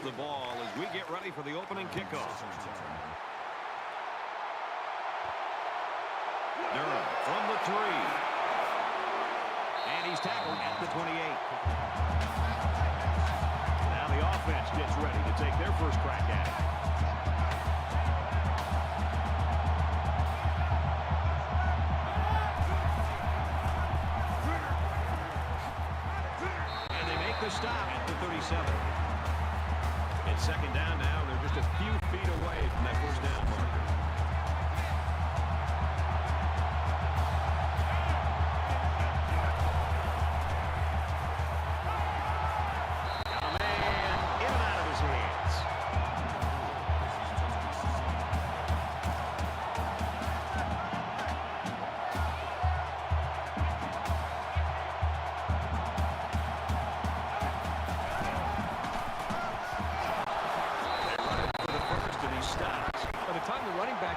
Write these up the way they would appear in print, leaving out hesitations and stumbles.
the ball as we get ready for the opening kickoff. Durham from the 3. And he's tackled at the 28. Now the offense gets ready to take their first crack at it. And they make the stop at the 37. It's second down now. They're just a few feet away from that first down marker.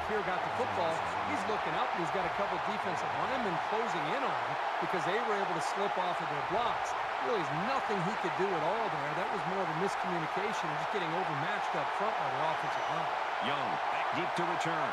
Here got the football, he's looking up and he's got a couple defensive linemen closing in on him because they were able to slip off of their blocks. Really, there's nothing he could do at all there. That was more of a miscommunication and just getting overmatched up front by the offensive line. Young back deep to return.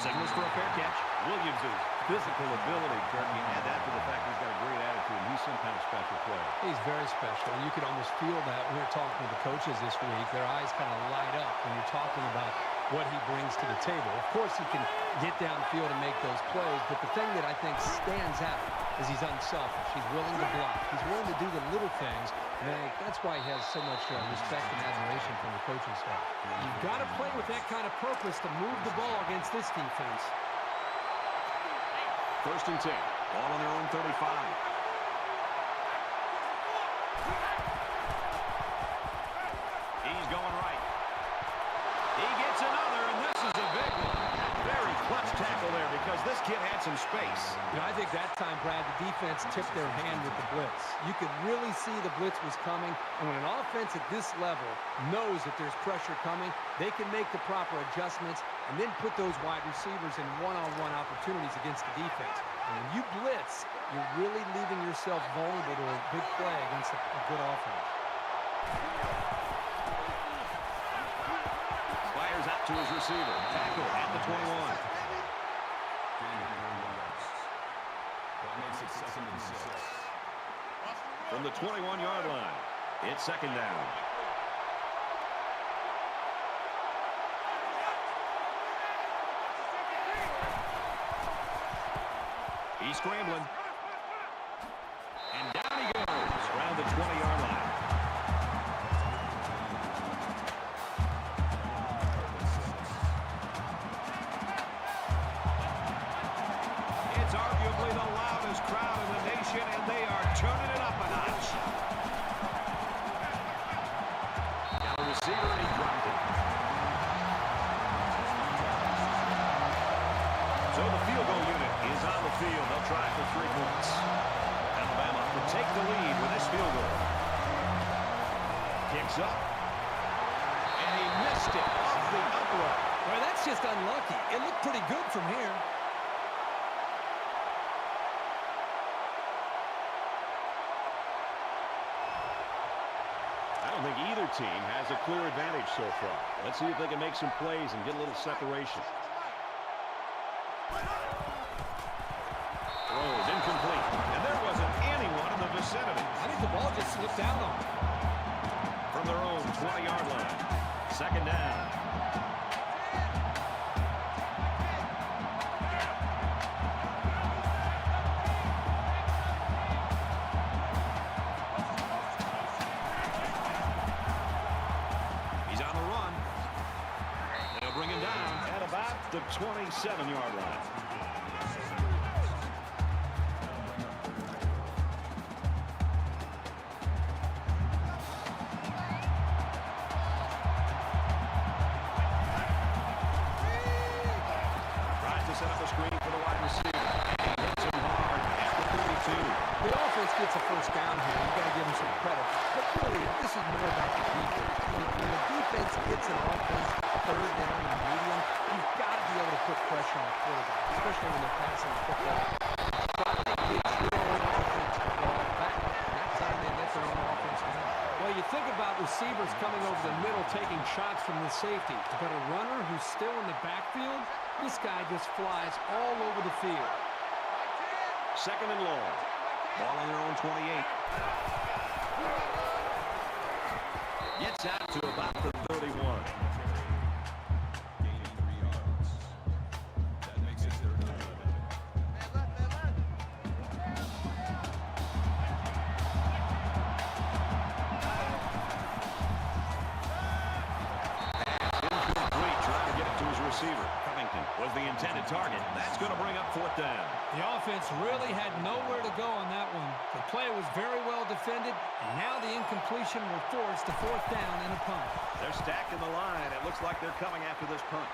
Signals for a fair catch. Williams' physical ability, Kirk, you add that to the fact he's got a great attitude, and he's some kind of special player. He's very special, and you could almost feel that when we were talking with the coaches this week. Their eyes kind of light up when you're talking about what he brings to the table. Of course, he can get downfield and make those plays, but the thing that I think stands out is he's unselfish. He's willing to block. He's willing to do the little things, and I think that's why he has so much respect and admiration from the coaching staff. You've got to play with that kind of purpose to move the ball against this defense. First and 10. Ball on their own 35. He's going right. He gets another, and this is a big one. Very clutch tackle there because this kid had some space. You know, I think that time, Brad, the defense tipped their hand with the blitz. You could really see the blitz was coming, and when an offense at this level knows that there's pressure coming, they can make the proper adjustments and then put those wide receivers in one-on-one opportunities against the defense. And when you blitz, you're really leaving yourself vulnerable to a big play against a good offense. Fires out to his receiver. Tackle at the 21. From the 21-yard line, it's second down. He's scrambling. And down he goes around the 20-yard line. It's arguably the loudest crowd in the nation, and they are turning it up a notch. Got a receiver, and he dropped it. So the field goal unit is on the field. They'll try for 3 points. Alabama will take the lead with this field goal. Kicks up. And he missed it off the upright. Well, that's just unlucky. It looked pretty good from here. I don't think either team has a clear advantage so far. Let's see if they can make some plays and get a little separation. Throws incomplete. And there wasn't anyone in the vicinity. I think the ball just slipped out on him. From their own 20-yard line. Second down. He's on the run. They'll bring him down at about the 27-yard line. Set up a screen for the wide receiver. And he hits him hard at the 32. The offense gets a first down here. You've got to give them some credit. But really, this is more about the defense. When the defense gets an offense third down and medium, you've got to be able to put pressure on the quarterback, especially when they're passing the football. make sure an offense can ball back. That time they let their own offense down. Well, you think about receivers coming over the middle, taking shots from the safety. But a runner who's still in the backfield, this guy just flies all over the field. Second and long. Ball on their own 28. Gets out to about the 31. Gaining 3 yards. That makes it 3rd and 11. Incomplete, trying to get it to his receiver. Covington was the intended target. That's going to bring up 4th down. The offense really had nowhere to go on that one. The play was very well defended, and now the incompletion will force the 4th down and a punt. They're stacking the line. It looks like they're coming after this punt.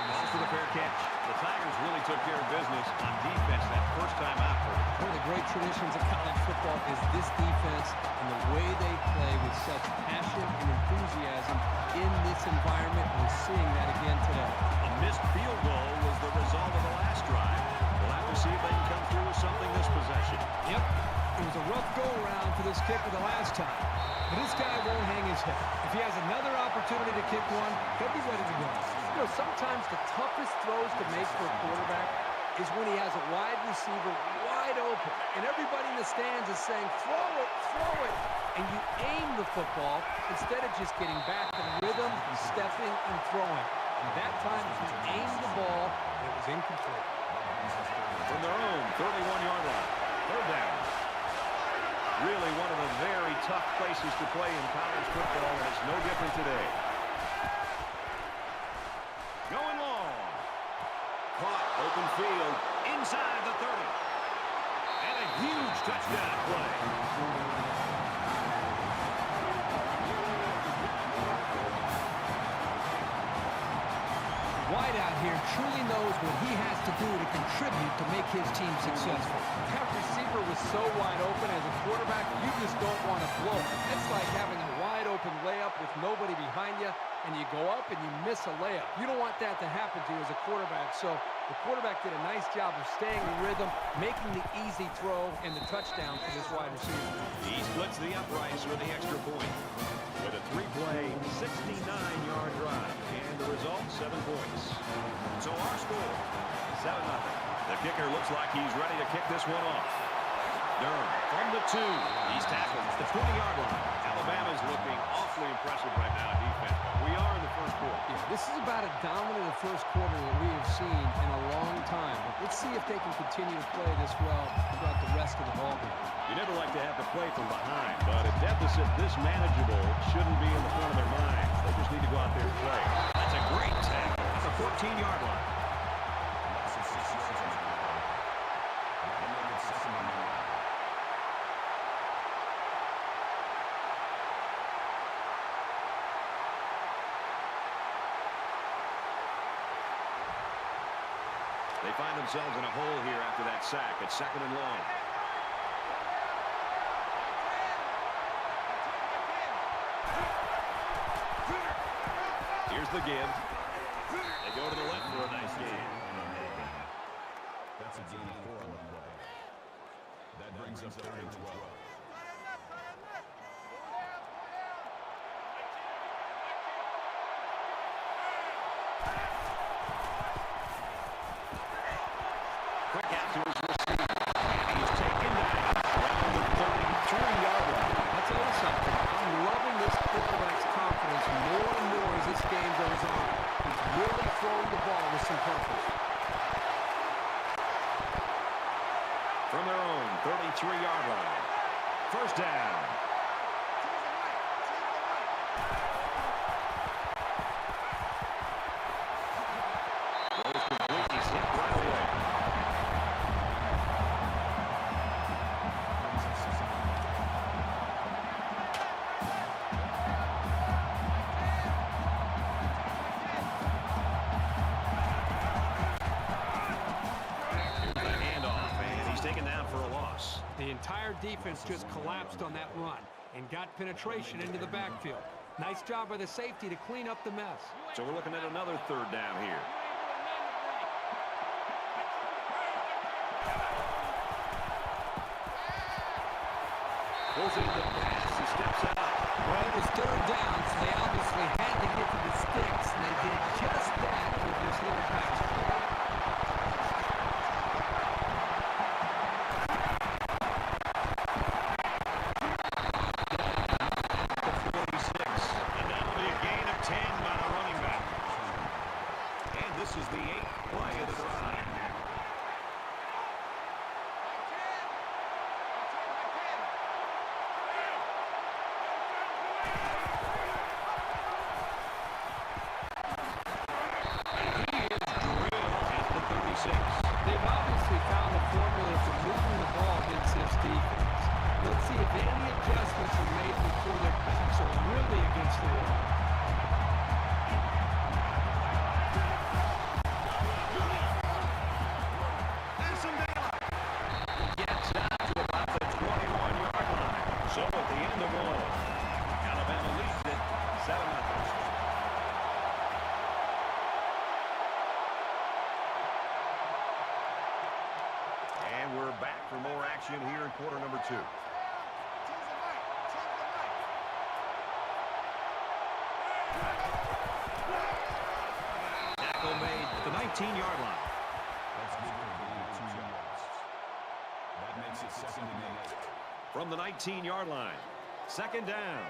Ball for the fair catch. The Tigers really took care of business on defense that first time out for them. One of the great traditions of college football is this defense and the way they play with such passion and enthusiasm in this environment. We're seeing that again today. A missed field goal was the result of the last drive. We'll have to see if they can come through with something this possession. Yep, it was a rough go-around for this kicker the last time. But this guy won't hang his head. If he has another opportunity to kick one, he'll be ready to go. You know, sometimes the toughest throws to make for a quarterback is when he has a wide receiver wide open. And everybody in the stands is saying, throw it, throw it. And you aim the football instead of just getting back in rhythm and stepping and throwing. And that time, he aimed the ball, and it was incomplete. From their own 31-yard line. 3rd down. Really one of the very tough places to play in college football, and it's no different today. Going long. Caught, open field, inside the 30. And a huge touchdown play. White out here truly knows what he has to do to contribute to make his team successful. That receiver was so wide open as a quarterback, you just don't want to blow it. It's like having a wide open layup with nobody behind you, and you go up and you miss a layup. You don't want that to happen to you as a quarterback. So the quarterback did a nice job of staying in rhythm, making the easy throw, and the touchdown for this wide receiver. He splits the uprights with the extra point. With a 3-play, 69-yard drive. And the result, 7 points. So our score, 7-0. The kicker looks like he's ready to kick this one off. Durham from the 2. He's tackled at the 20-yard line. Alabama's looking awfully impressive right now in defense. We are in the first quarter. Yeah, this is about as dominant a first quarter that we have seen in a long time. Let's see if they can continue to play this well throughout the rest of the ballgame. You never like to have to play from behind, but a deficit this manageable shouldn't be in the front of their minds. They just need to go out there and play. That's a great tackle at the 14-yard line. They find themselves in a hole here after that sack. It's 2nd and long. Here's the give. They go to the left for a nice gain. That's a gain of 4 on the play. That brings up 3rd and 12. Quick out to his receiver. And he's taken down around the 33-yard line. I'll tell you something. I'm loving this quarterback's confidence more and more as this game goes on. He's really throwing the ball with some purpose. From their own 33-yard line. 1st down. Goes complete. He's hit right away. Taken down for a loss. The entire defense just collapsed on that run and got penetration into the backfield. Nice job by the safety to clean up the mess. So we're looking at another 3rd down here. Pulls in the pass. He steps out. Well, it was third down, so they obviously had to get to the sticks, and they did just that with this little pass. And that'll be a gain of 10 by the running back. And this is the 8th play of the drive. They've obviously found a formula for moving the ball against this defense. Let's see if any adjustments are made before their backs are really against the wall. Pass him down. Gets out to about the 21-yard line. So at the end of one, Alabama leads it 7-0. And we're back for more action here in quarter number 2. Tackle made at the 19-yard line. That's good for 2 yards. That makes it 2nd and 8. From the 19-yard line. 2nd down.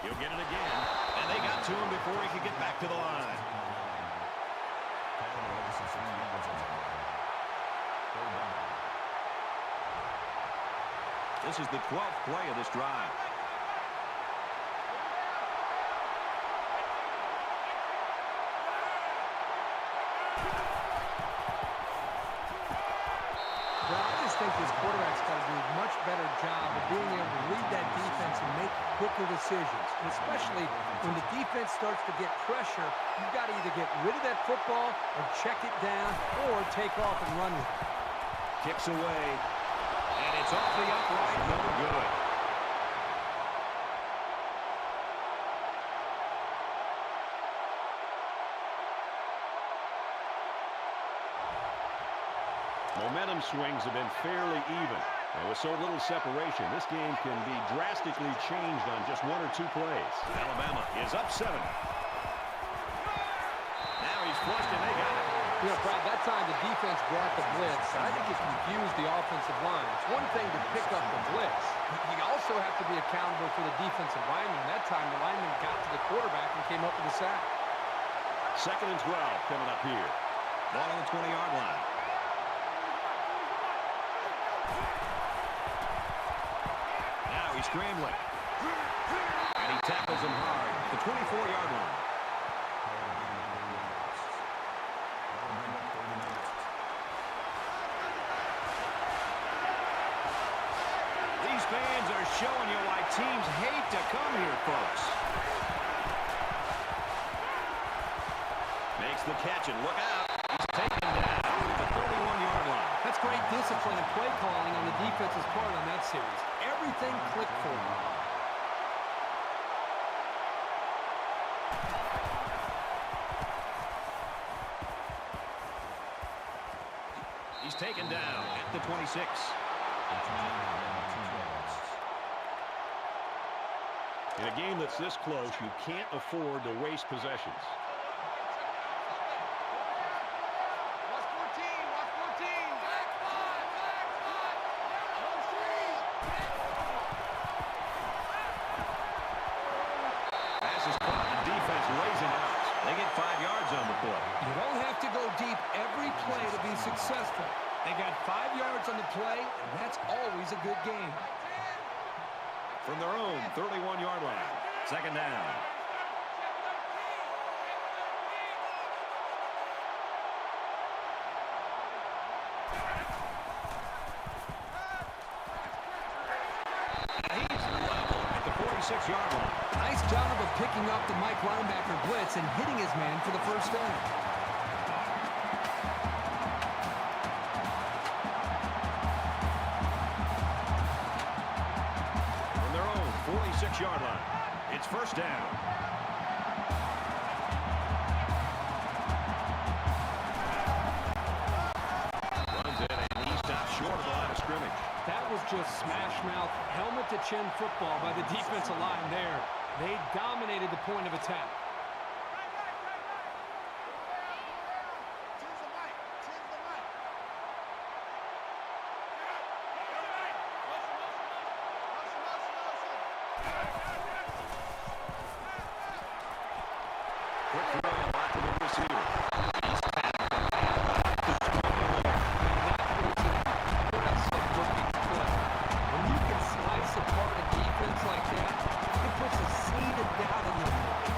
He'll get it again. And they got to him before he could get back to the line. This is the 12th play of this drive. Well, I just think this quarterback's got to do a much better job of being able to read that defense and make quicker decisions. And especially when the defense starts to get pressure, you've got to either get rid of that football or check it down or take off and run with it. Kicks away. And it's off the upright. No good. Momentum swings have been fairly even. And with so little separation, this game can be drastically changed on just 1 or 2 plays. Alabama is up 7. Now he's flushed and they got it. You know, Brad, that time the defense brought the blitz. I think it confused the offensive line. It's one thing to pick up the blitz. You also have to be accountable for the defensive lineman. That time the lineman got to the quarterback and came up with a sack. 2nd and 12 coming up here. Ball on the 20-yard line. Now he's scrambling. And he tackles him hard at the 24-yard line. These fans are showing you why teams hate to come here, folks. Makes the catch and look out. He's taken down at the 31-yard line. That's great discipline and play calling on the defense's part on that series. Everything clicked for him. He's taken down at the 26. In a game that's this close, you can't afford to waste possessions. Pass is caught. The defense lays it out. They get 5 yards on the play. You don't have to go deep every play to be successful. They got 5 yards on the play, and that's always a good game. From their own 31-yard line. 2nd down. He's level at the 46-yard line. Nice job of picking up the Mike linebacker blitz and hitting his man for the first down. From their own 46-yard line. It's 1st down. just smash mouth, helmet to chin football by the defensive line there. They dominated the point of attack. Quick throw out to the receiver. When you can slice apart a defense like that, it puts a seed of doubt in their minds.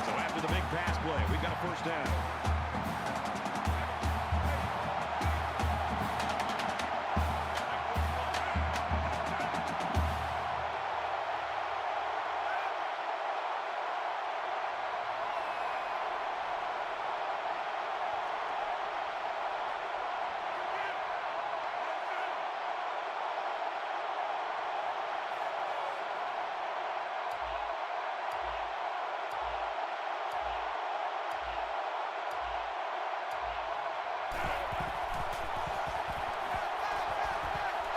So after the big pass play, we've got a first down.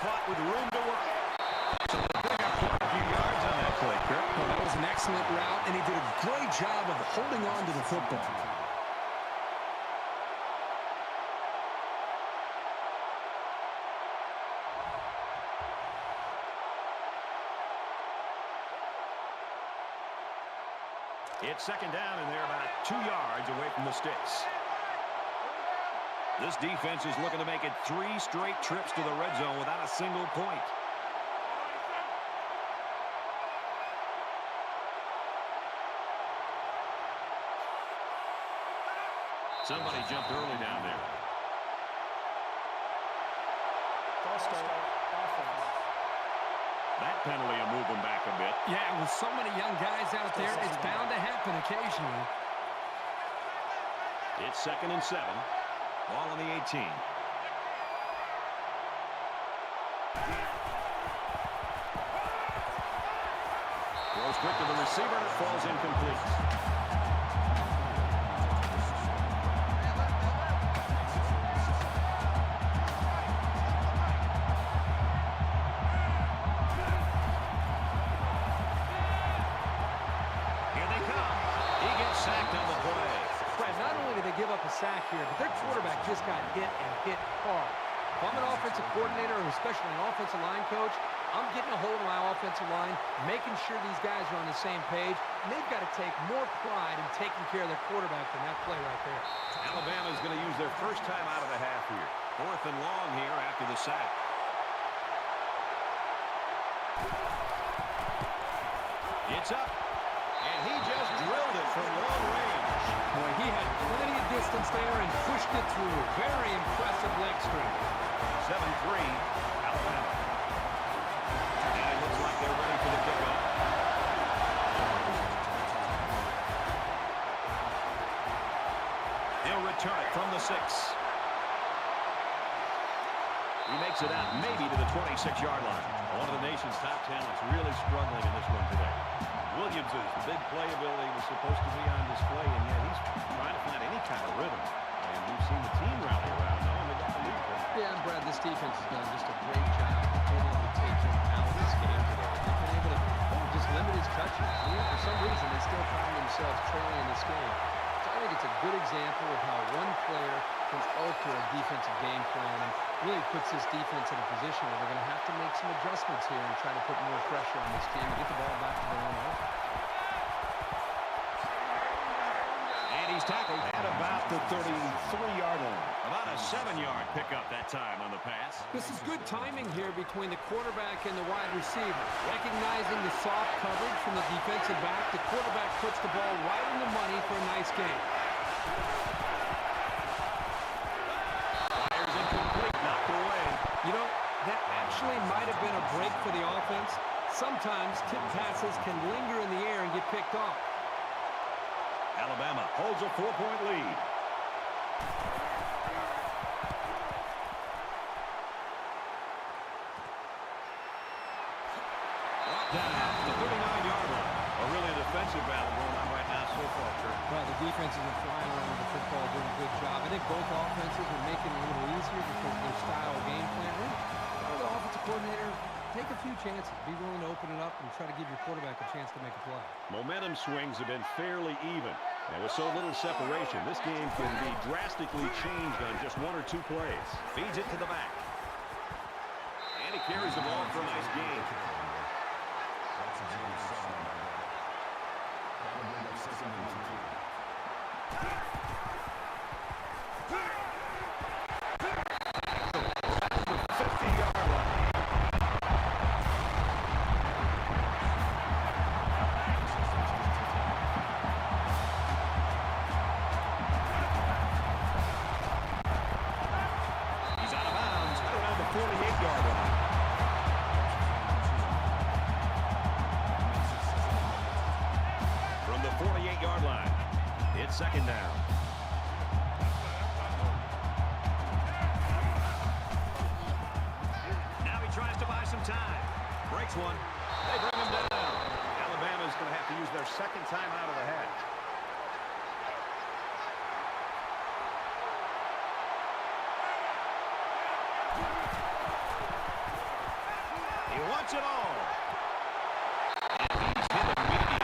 Caught with room to work. So they'll pick up quite a few yards on that play, Kirk. Well, that was an excellent route, and he did a great job of holding on to the football. It's second down, and they're about 2 yards away from the sticks. This defense is looking to make it 3 straight trips to the red zone without a single point. Somebody jumped early down there. False start. Offense. That penalty will move them back a bit. Yeah, with so many young guys out there, it's bound to happen occasionally. It's 2nd and 7. Ball on the 18. Throws quick to the receiver. Falls incomplete. Here they come. He gets sacked on the play. Brad, not only did they give up a sack here, but their quarterback just got hit and hit hard. If I'm an offensive coordinator, or especially an offensive line coach, I'm getting a hold of my offensive line, making sure these guys are on the same page, and they've got to take more pride in taking care of their quarterback than that play right there. Alabama's going to use their first time out of the half here. 4th and long here after the sack. It's up, and he just drilled it from long range. Boy, he had plenty of distance there and pushed it through. Very impressive leg strength. 7-3, Alabama. And it looks like they're ready for the kickoff. He'll return it from the 6. He makes it out maybe to the 26-yard line. One of the nation's top talents really struggling in this one today. Williams' big playability was supposed to be on display, and yet he's trying to find any kind of rhythm. And we've seen the team rally around now, and they got the lead. Yeah, and Brad, this defense has done just a great job of being able to take him out of this game today. They've been able to just limit his touches. For some reason, they still find themselves trailing in this game. So I think it's a good example of how one player can alter a defensive game plan and really puts this defense in a position where they're going to have to make some adjustments here and try to put more pressure on this team and get the ball back to their own offense. And he's tackled at about the 33-yard line. About a 7-yard pickup that time on the pass. This is good timing here between the quarterback and the wide receiver. Recognizing the soft coverage from the defensive back, the quarterback puts the ball right in the money for a nice game. Fires incomplete, knocked away. You know, that actually might have been a break for the offense. Sometimes tip passes can linger in the air and get picked off. Alabama holds a 4-point lead. Brought down at the 39-yard line. Really a defensive battle going on right now so far, Kurt. Well, the defenses are flying around with the football, doing a good job. I think both offenses are making it a little easier because of their style of game plan. The offensive coordinator, take a few chances. Be willing to open it up and try to give your quarterback a chance to make a play. Momentum swings have been fairly even. And with so little separation, this game can be drastically changed on just one or two plays. Feeds it to the back. And he carries the ball for a nice gain. Second down. Now he tries to buy some time. Breaks one. They bring him down. Alabama's going to have to use their second time out of the half. He wants it all. And he's hit immediately.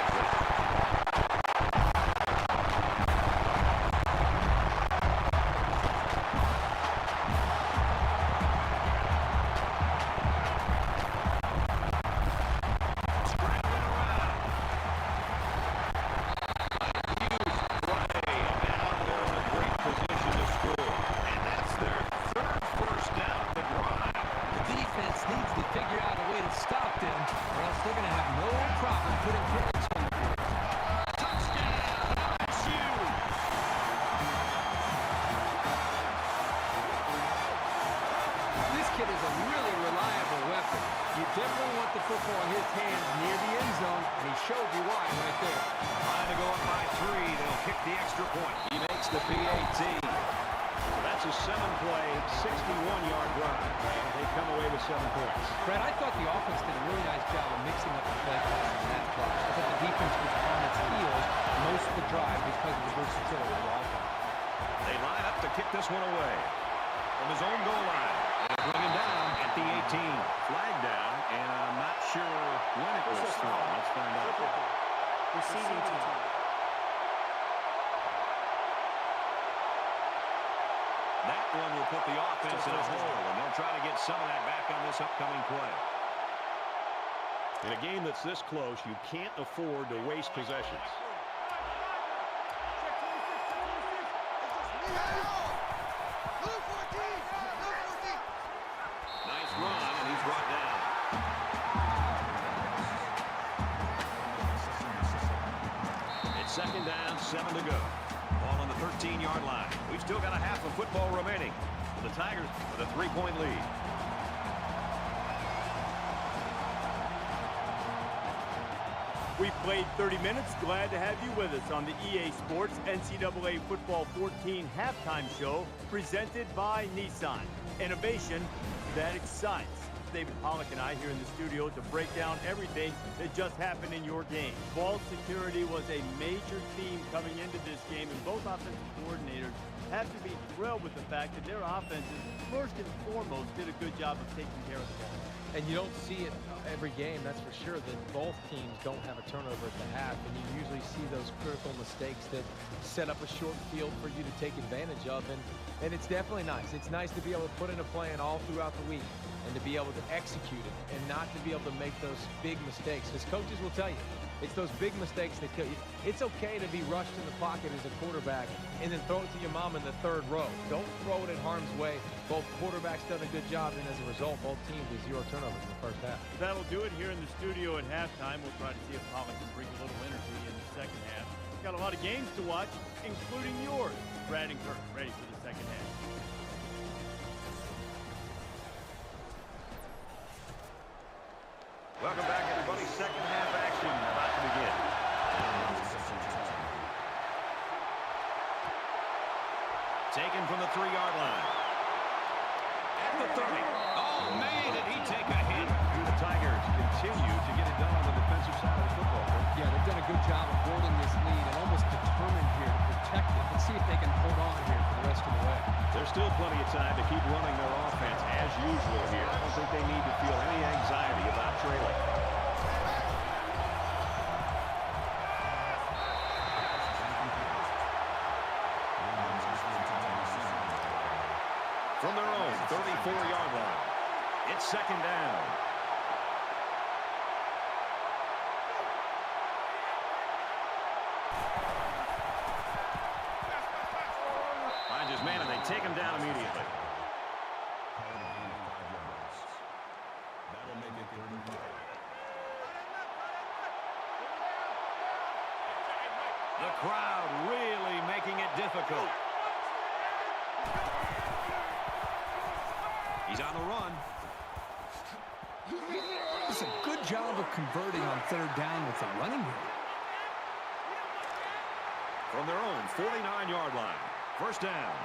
Football in his hands near the end zone, and he showed you why right there. Trying to go up by 3. They'll kick the extra point. He makes the PAT. So that's a 7-play, 61-yard drive. And they come away with 7 points. Brad, I thought the offense did a really nice job of mixing up the play calls in that play. I thought the defense was on its heels most of the drive because of the versatility of the offense. They line up to kick this one away from his own goal line. And bring him down at the 18. Flag down, and I'm not sure when it was thrown. Let's find out. Receiving team. That one will put the offense in a hole, and they'll try to get some of that back on this upcoming play. In a game that's this close, you can't afford to waste possessions. Nice run, and he's brought down. It's second down, 7 to go. Ball on the 13-yard line. We've still got a half of football remaining. The Tigers with a 3-point lead. We've played 30 minutes. Glad to have you with us on the EA Sports NCAA Football 14 halftime show presented by Nissan. Innovation that excites. David Pollock and I here in the studio to break down everything that just happened in your game. Ball security was a major theme coming into this game, and both offensive coordinators have to be thrilled with the fact that their offenses, first and foremost, did a good job of taking care of the ball. And you don't see it every game, that's for sure, that both teams don't have a turnover at the half. And you usually see those critical mistakes that set up a short field for you to take advantage of. And it's definitely nice. It's nice to be able to put in a plan all throughout the week and to be able to execute it and not to be able to make those big mistakes. Because coaches will tell you, it's those big mistakes that kill you. It's okay to be rushed in the pocket as a quarterback and then throw it to your mom in the third row. Don't throw it in harm's way. Both quarterbacks done a good job, and as a result, both teams with 0 turnovers in the first half. That'll do it here in the studio at halftime. We'll try to see if Pollock can bring a little energy in the second half. We've got a lot of games to watch, including yours. Brad and Kirk ready for the second half. Welcome back, everybody. Second half action about to begin. Taken from the 3-yard line. At the 30. Oh, man, did he take a hit. The Tigers continue to get it done on the defensive side of the football. Yeah, they've done job of holding this lead and almost determined here to protect it. Let's see if they can hold on here for the rest of the way. There's still plenty of time to keep running their offense as usual here. I don't think they need to feel any anxiety about trailing. From their own 34-yard line, it's second down. Finds his man, and they take him down immediately. That'll make it 35. The crowd really making it difficult. He's on the run. It's a good job of converting on third down with the running game. From their own 49-yard line. First down.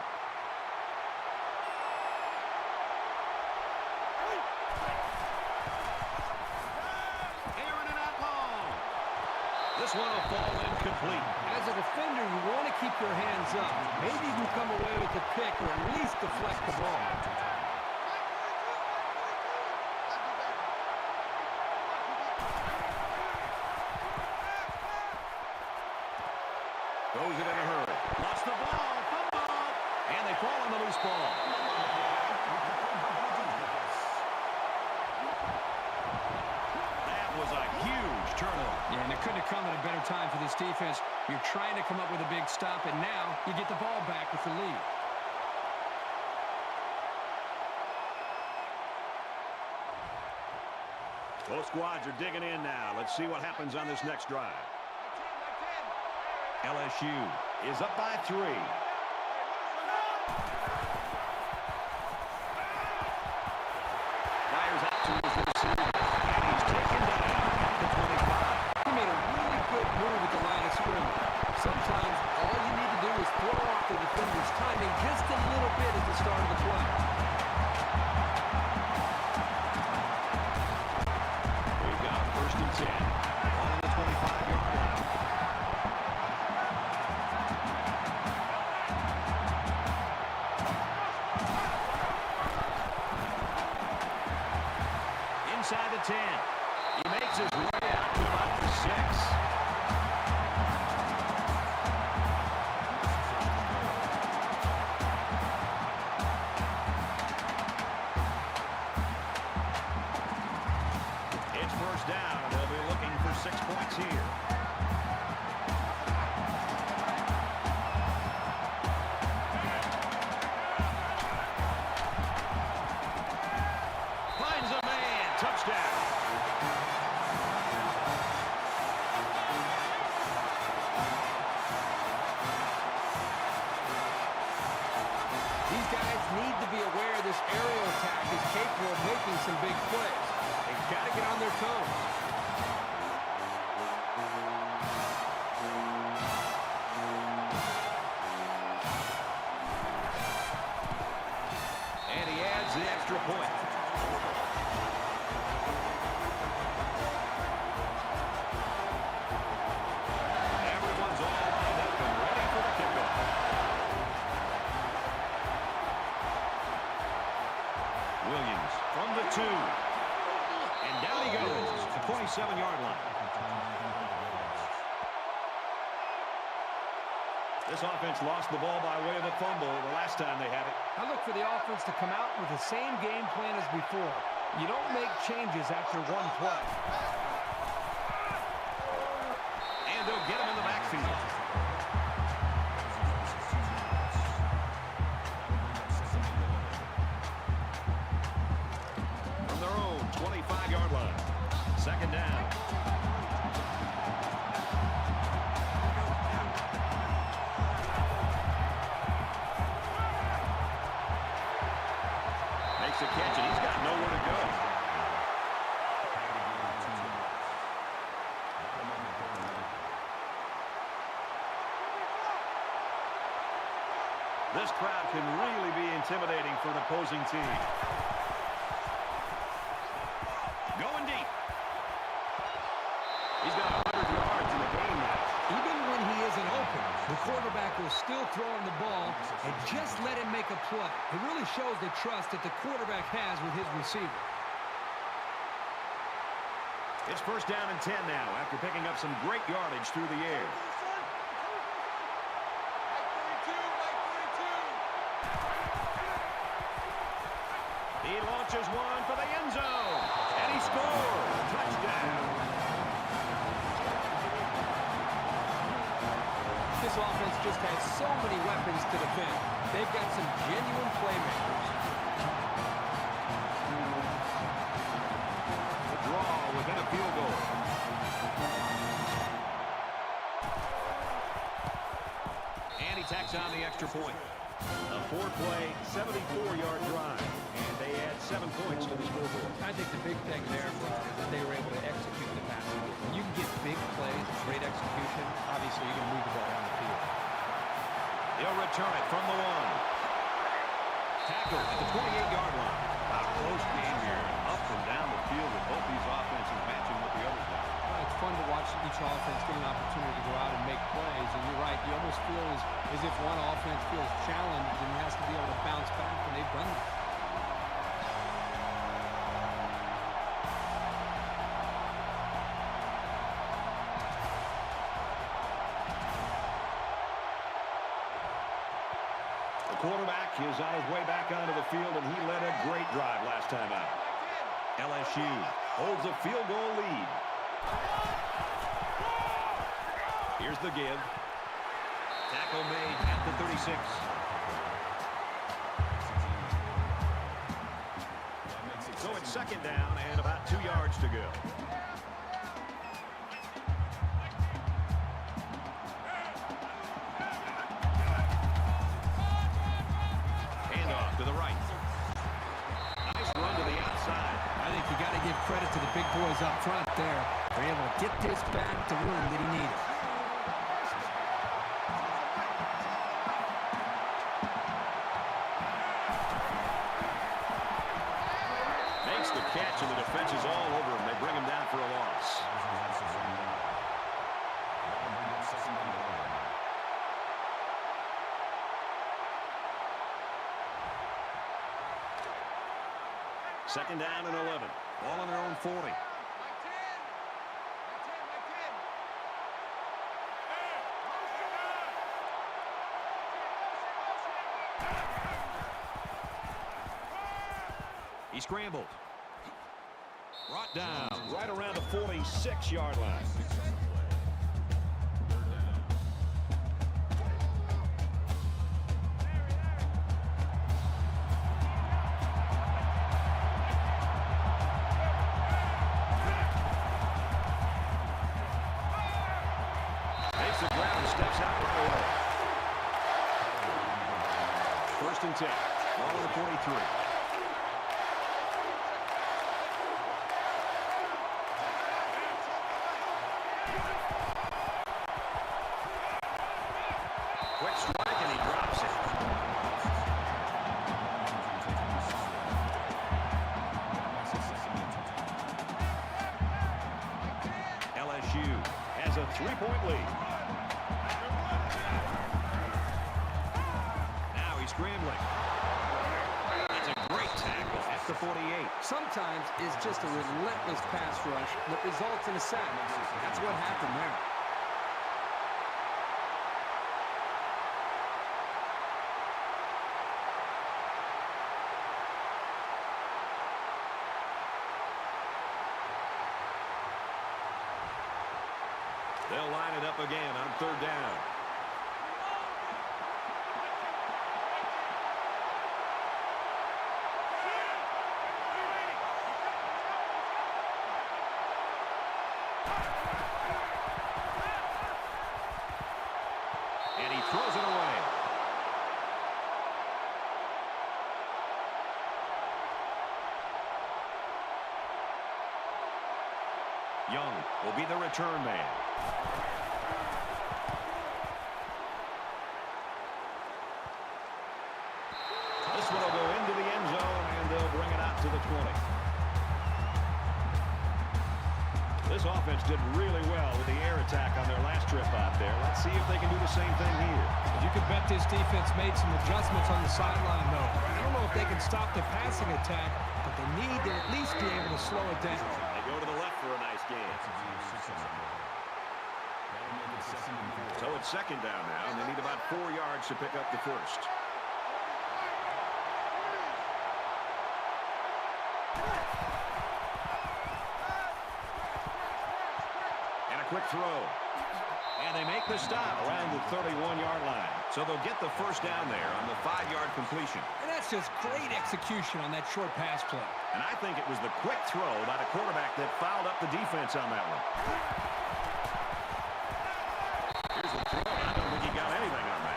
Aaron and out long. This one will fall incomplete. As a defender, you want to keep your hands up. Maybe you can come away with the pick or at least deflect the ball. Throws it in a hurry. Lost the ball. Fumble. And they fall on the loose ball. That was a huge turnover. Yeah, and it couldn't have come at a better time for this defense. You're trying to come up with a big stop, and now you get the ball back with the lead. Both squads are digging in now. Let's see what happens on this next drive. LSU is up by 3. Fires out to his receiver, and he's taken down at the 25. He made a really good move at the line of scrimmage. Sometimes all you need to do is throw off the defender's timing just a little bit at the start of the play. We've got first and 10 on the 25-yard line. Inside the 10. He makes his way out to about the 6. It's first down, and they'll be looking for 6 points here. Finds a man. Touchdown. These guys need to be aware this aerial attack is capable of making some big plays. They've got to get on their toes. And he adds the extra point. Everyone's all lined up and ready for the kickoff. Williams from the 2. And down he goes to the 27-yard line. This offense lost the ball by way of a fumble the last time they had it. I look for the offense to come out with the same game plan as before. You don't make changes after one play. And they'll get him in the backfield. From their own 25-yard line. Second down. Makes the catch, and he's got nowhere to go. This crowd can really be intimidating for an opposing team. Going deep. He's got 100 yards in the game now. field throwing the ball and just let him make a play. It really shows the trust that the quarterback has with his receiver. It's first down and 10 now after picking up some great yardage through the air. He launches one for the end zone, and he scores. Touchdown. This offense just has so many weapons to defend. They've got some genuine playmakers. The draw within a field goal. And he tacks on the extra point. A 4-play, 74-yard drive. And they add 7 points to the scoreboard. I think the big thing there, Brian, is that they were able to execute the pass. When you can get big plays, great execution, obviously you're going to move the ball down the field. He'll return it from the 1. Tackled at the 28-yard line. A close game here, up and down the field with both these offenses matching what the others got. Well, it's fun to watch each offense get an opportunity to go out and make plays. And you're right, you almost feel as if one offense feels challenged and has to be able to bounce back, and they've done that. Quarterback is on his way back onto the field, and he led a great drive last time out. LSU holds a field goal lead. Here's the give. Tackle made at the 36. So it's second down and about 2 yards to go. To the right. Nice run to the outside. I think you got to give credit to the big boys up front there. They're able to get this back to room that he needed. Makes the catch, and the defense is all over him. They bring him down for a loss. Second down and 11. Ball on their own 40. He scrambled. Brought down right around the 46-yard line. First and 10. Ball on the 43. Quick strike, and he drops it. LSU has a 3-point lead. Scrambling. That's a great tackle at the 48. Sometimes it's just a relentless pass rush that results in a sack. That's what happened there. They'll line it up again on third down. And he throws it away. Young will be the return man. This one will go into the end zone, and they'll bring it out to the 20. This offense did really well with the air attack on their last trip out there. Let's see if they can do the same thing here. You can bet this defense made some adjustments on the sideline, though. I don't know if they can stop the passing attack, but they need to at least be able to slow it down. They go to the left for a nice game. So it's second down now, and they need about 4 yards to pick up the first. Quick throw. And they make the stop around the 31-yard line. So they'll get the first down there on the 5-yard completion. And that's just great execution on that short pass play. And I think it was the quick throw by the quarterback that fouled up the defense on that one. Here's the throw. I don't think he got anything on that.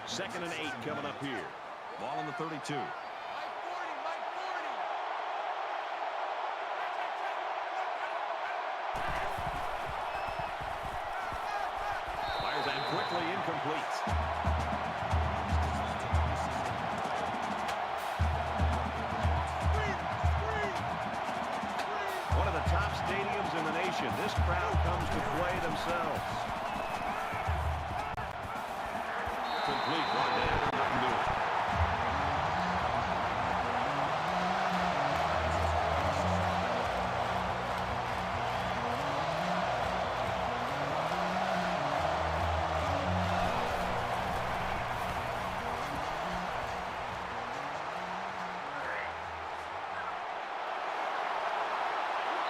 Second and 8 coming up here. Ball on the 32. Quickly incomplete. One of the top stadiums in the nation. This crowd comes to play themselves. Complete. Brought down. Nothing to it.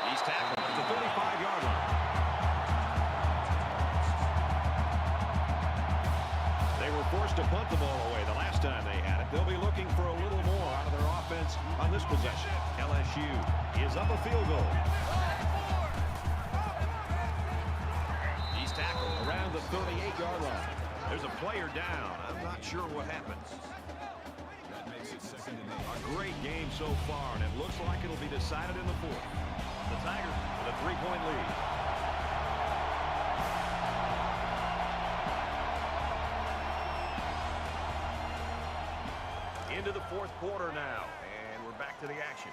He's tackled at the 35-yard line. They were forced to punt the ball away the last time they had it. They'll be looking for a little more out of their offense on this possession. LSU is up a field goal. He's tackled around the 38-yard line. There's a player down. I'm not sure what happened. That makes it second and 8. A great game so far, and it looks like it'll be decided in the fourth. The Tigers with a 3-point lead. Into the fourth quarter now, and we're back to the action.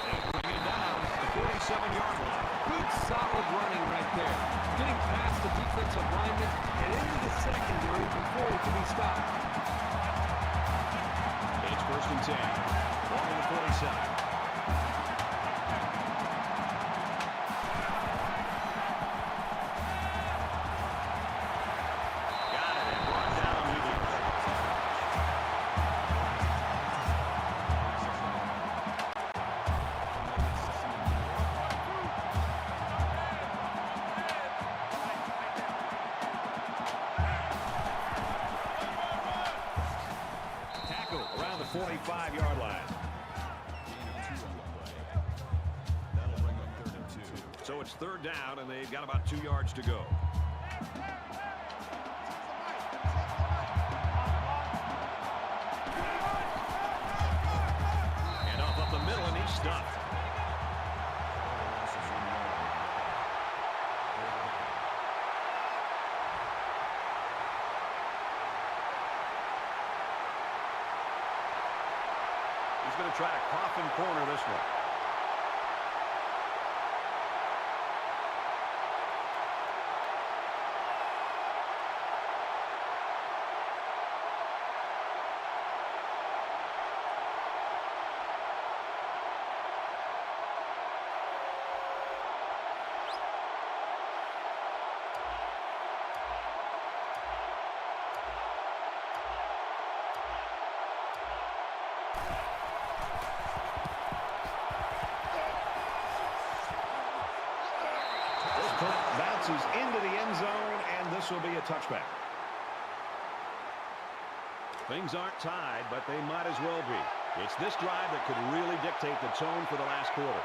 And bring it down to the 47-yard line. Good, solid running right there. Getting past the defensive lineman and into the secondary before it can be stopped. It's first and 10. Ball on the 47. Around the 45-yard line. That'll bring up 3rd and 2. So it's third down, and they've got about 2 yards to go. And off up the middle, and he's stuffed. He's going to try to coffin corner this one. Bounces into the end zone, and this will be a touchback. Things aren't tied, but they might as well be. It's this drive that could really dictate the tone for the last quarter.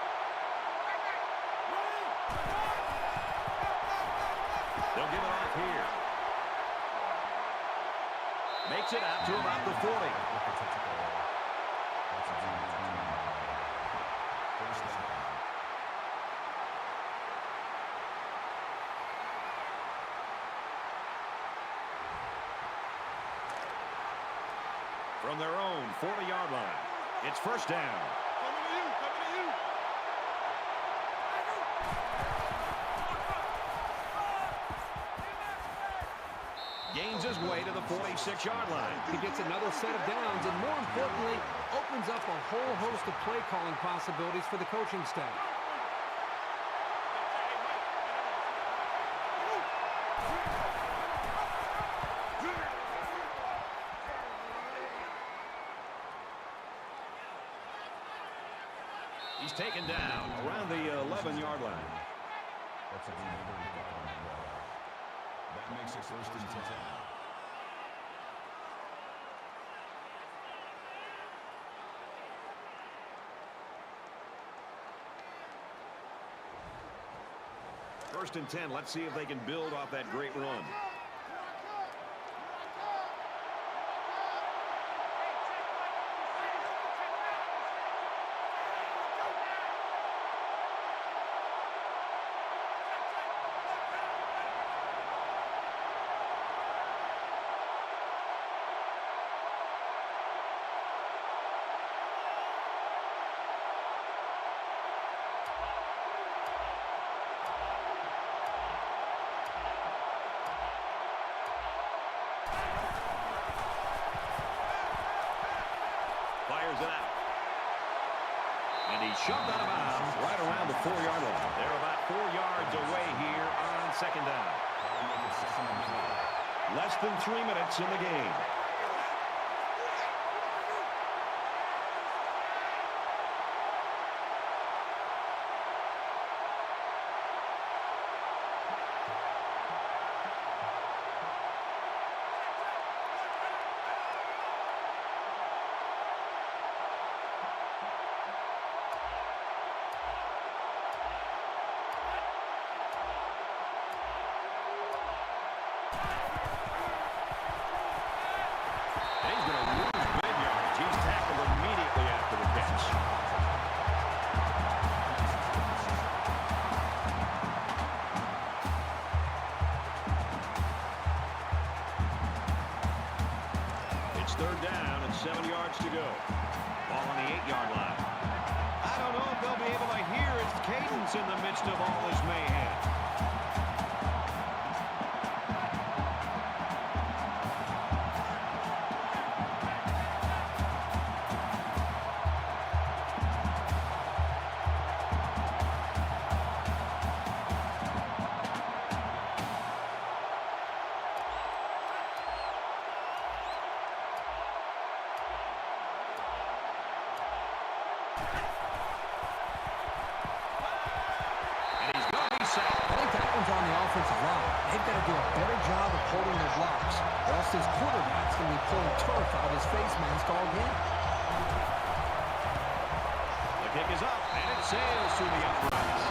They'll give it off here. Makes it out to about the 40. from their own 40-yard line. It's first down. Gains his way to the 46-yard line. He gets another set of downs and, more importantly, opens up a whole host of play calling possibilities for the coaching staff. He's taken down around the 11-yard line. That's a good. That makes it first and 10. First and 10. Let's see if they can build off that great run. Fires it out. And he's shoved out of bounds right around the 4-yard line. They're about 4 yards away here on second down. Less than 3 minutes in the game. Third down and 7 yards to go. Ball on the 8-yard line. I don't know if they'll be able to hear its cadence in the midst of all this mayhem. I think that one's on the offensive line. They've got to do a better job of holding their blocks, or else this quarterback's going to be pulling turf out of his face mask all game. The kick is up, and it sails through the uprights.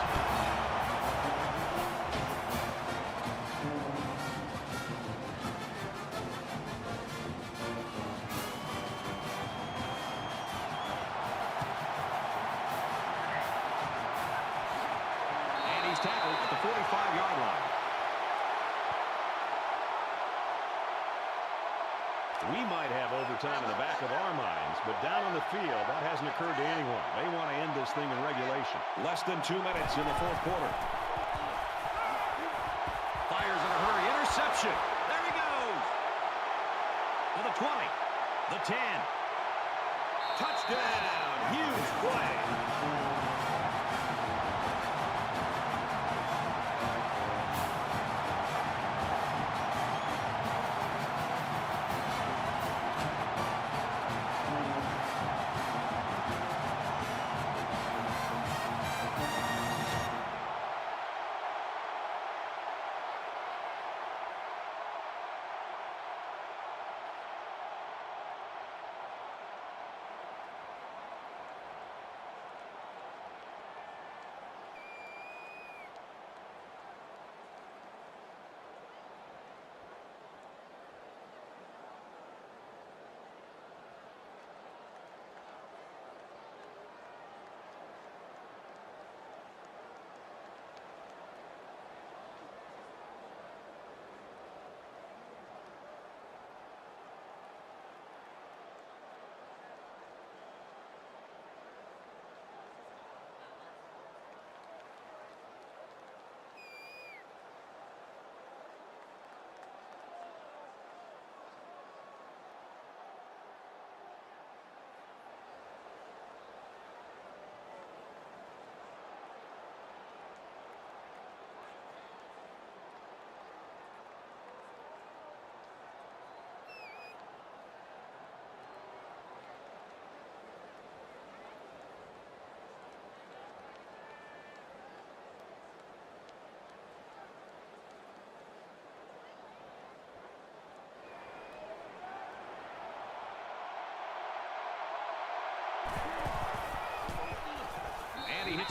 Tackled at the 45-yard line. We might have overtime in the back of our minds, but down on the field, that hasn't occurred to anyone. They want to end this thing in regulation. Less than 2 minutes in the fourth quarter. Fires in a hurry. Interception. There he goes. To the 20. The 10. Touchdown. Huge play.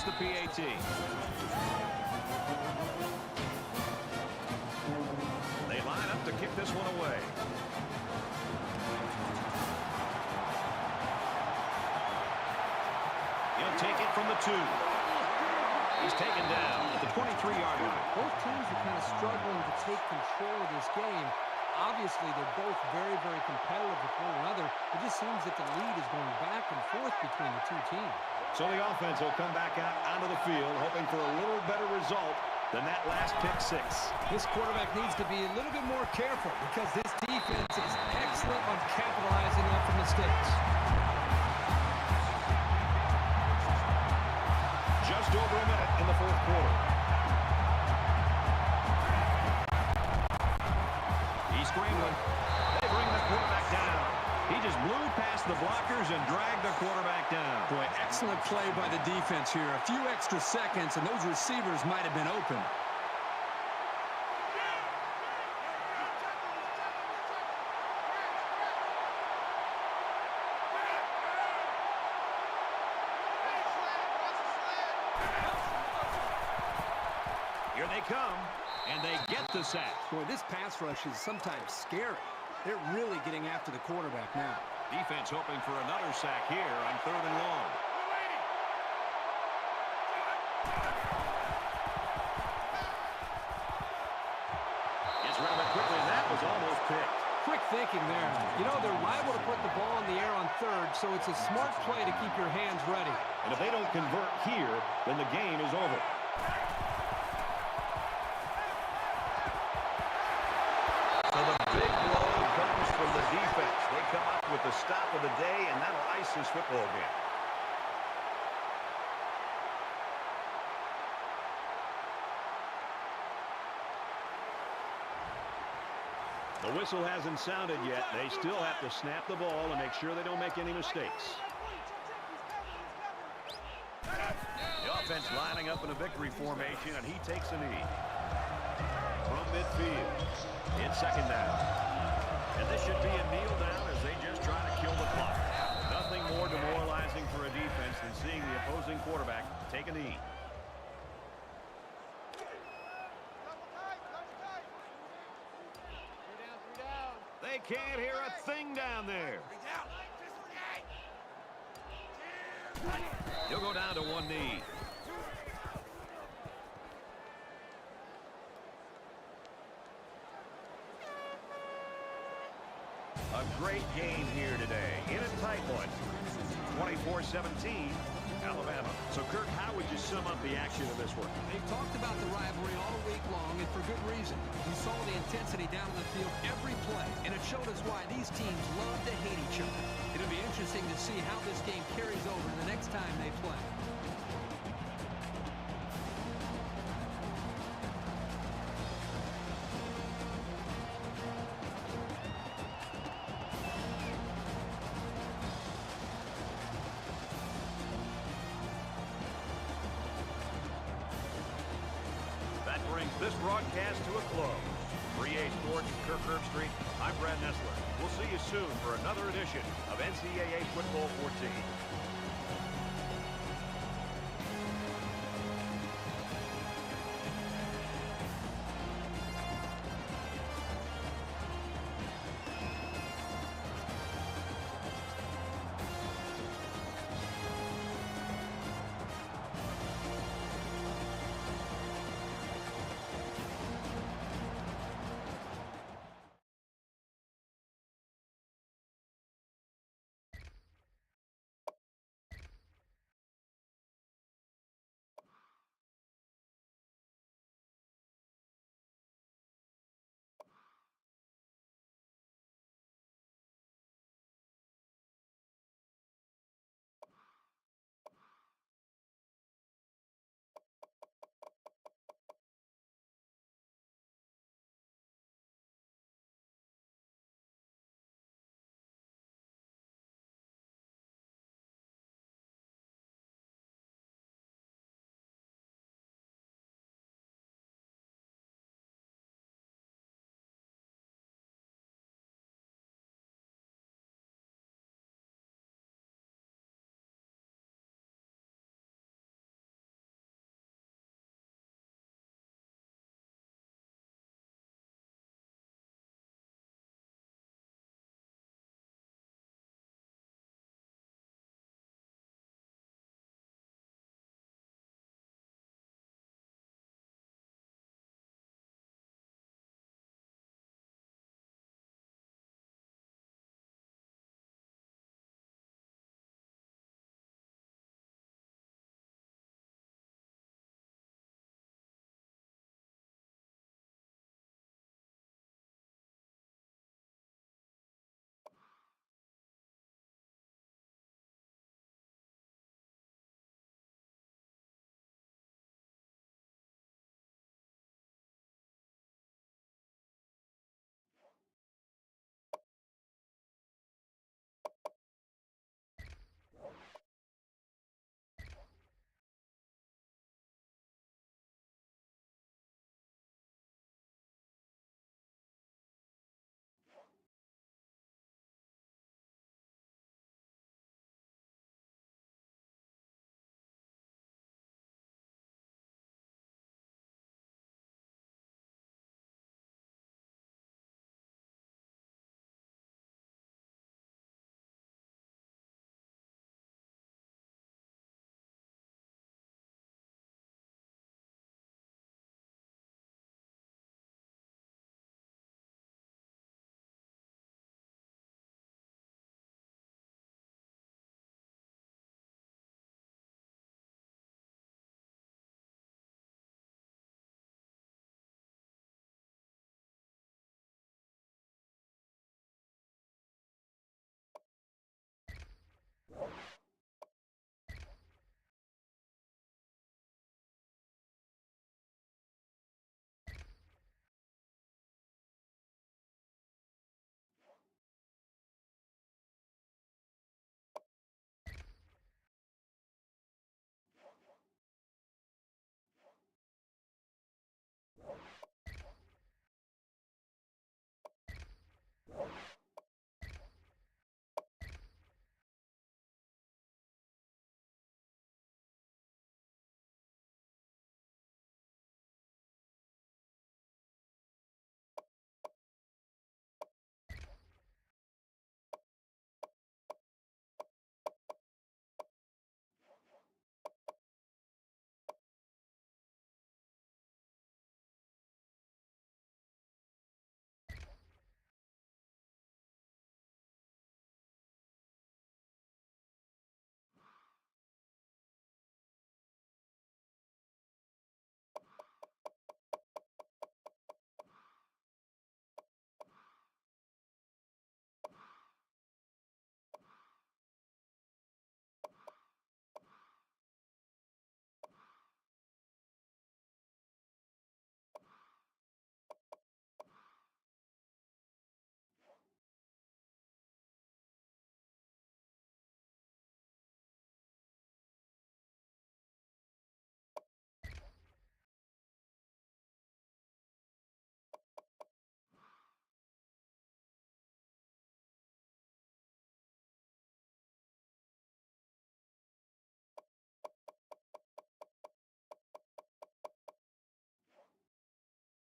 gets the PAT. They line up to kick this one away. He'll take it from the 2. He's taken down at the 23-yard line. Both teams are kind of struggling to take control of this game. Obviously, they're both very, very competitive with one another. It just seems that the lead is going back and forth between the two teams. So the offense will come back out onto the field, hoping for a little better result than that last pick 6. This quarterback needs to be a little bit more careful because this defense is excellent on capitalizing off of mistakes. Just over a minute in the 4th quarter. He's scrambling. They bring the quarterback down. He just blew past the blockers and dragged the quarterback down. Boy, excellent play by the defense here. A few extra seconds, and those receivers might have been open. Here they come, and they get the sack. Boy, this pass rush is sometimes scary. They're really getting after the quarterback now. Defense hoping for another sack here on 3rd and long. Gets rid of it quickly. That was almost picked. Quick thinking there. You know, they're liable to put the ball in the air on 3rd, so it's a smart play to keep your hands ready. And if they don't convert here, then the game is over. So the big blow comes from the defense. They come up with the stop of the day, and that'll ice this football game. The whistle hasn't sounded yet. They still have to snap the ball and make sure they don't make any mistakes. The offense lining up in a victory formation, and he takes a knee. From midfield, it's 2nd down. And this should be a kneel down as they just try to kill the clock. Nothing more demoralizing for a defense than seeing the opposing quarterback take a knee. They can't hear a thing down there. He'll go down to one knee. A great game here today. In a tight one. 24-17, Alabama. So, Kirk, how would you sum up the action of this one? They've talked about the rivalry all week long, and for good reason. We saw the intensity down on the field every play, and it showed us why these teams love to hate each other. It'll be interesting to see how this game carries over the next time they play. This broadcast to a close. 3A Sports, Kirk Herbstreit. I'm Brad Nessler. We'll see you soon for another edition of NCAA Football 14.